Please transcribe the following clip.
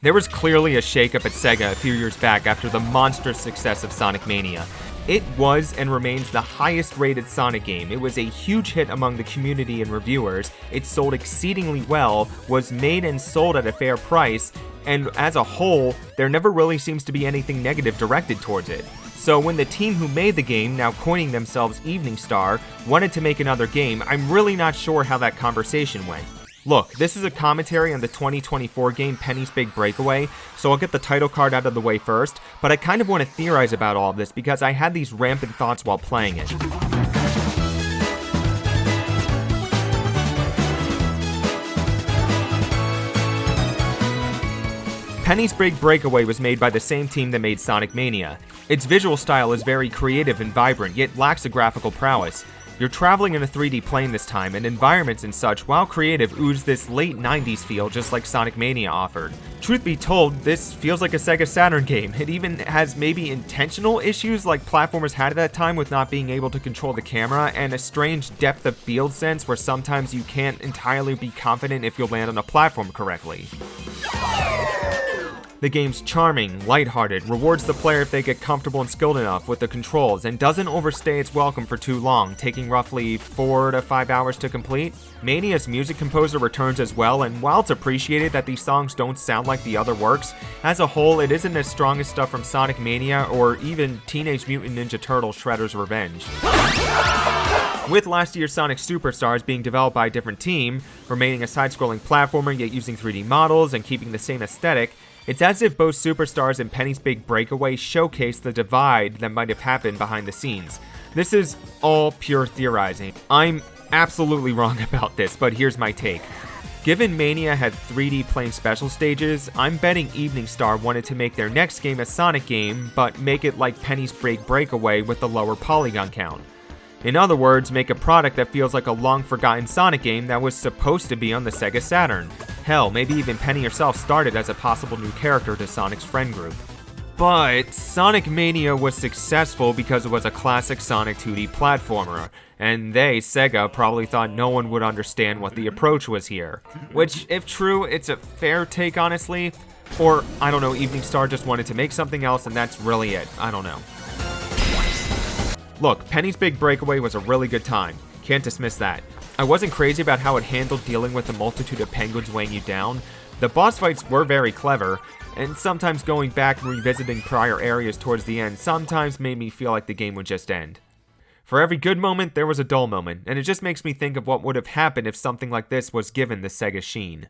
There was clearly a shakeup at Sega a few years back after the monstrous success of Sonic Mania. It was and remains the highest rated Sonic game. It was a huge hit among the community and reviewers. It sold exceedingly well, was made and sold at a fair price, and as a whole, there never really seems to be anything negative directed towards it. So when the team who made the game, now coining themselves Evening Star, wanted to make another game, I'm really not sure how that conversation went. Look, this is a commentary on the 2024 game Penny's Big Breakaway, so I'll get the title card out of the way first, but I kind of want to theorize about all of this because I had these rampant thoughts while playing it. Penny's Big Breakaway was made by the same team that made Sonic Mania. Its visual style is very creative and vibrant, yet lacks a graphical prowess. You're traveling in a 3D plane this time, and environments and such, while creative, ooze this late 90s feel just like Sonic Mania offered. Truth be told, this feels like a Sega Saturn game. It even has maybe intentional issues like platformers had at that time with not being able to control the camera, and a strange depth of field sense where sometimes you can't entirely be confident if you'll land on a platform correctly. The game's charming, lighthearted, rewards the player if they get comfortable and skilled enough with the controls, and doesn't overstay its welcome for too long, taking roughly 4 to 5 hours to complete. Mania's music composer returns as well, and while it's appreciated that these songs don't sound like the other works, as a whole it isn't as strong as stuff from Sonic Mania or even Teenage Mutant Ninja Turtles Shredder's Revenge. With last year's Sonic Superstars being developed by a different team, remaining a side-scrolling platformer yet using 3D models and keeping the same aesthetic, it's as if both Superstars and Penny's Big Breakaway showcase the divide that might have happened behind the scenes. This is all pure theorizing. I'm absolutely wrong about this, but here's my take. Given Mania had 3D plane special stages, I'm betting Evening Star wanted to make their next game a Sonic game, but make it like Penny's Big Breakaway with the lower polygon count. In other words, make a product that feels like a long-forgotten Sonic game that was supposed to be on the Sega Saturn. Hell, maybe even Penny herself started as a possible new character to Sonic's friend group. But Sonic Mania was successful because it was a classic Sonic 2D platformer, and they, Sega, probably thought no one would understand what the approach was here. Which, if true, it's a fair take honestly, or, I don't know, Evening Star just wanted to make something else and that's really it, I don't know. Look, Penny's Big Breakaway was a really good time, can't dismiss that. I wasn't crazy about how it handled dealing with the multitude of penguins weighing you down. The boss fights were very clever, and sometimes going back and revisiting prior areas towards the end sometimes made me feel like the game would just end. For every good moment, there was a dull moment, and it just makes me think of what would have happened if something like this was given the Sega sheen.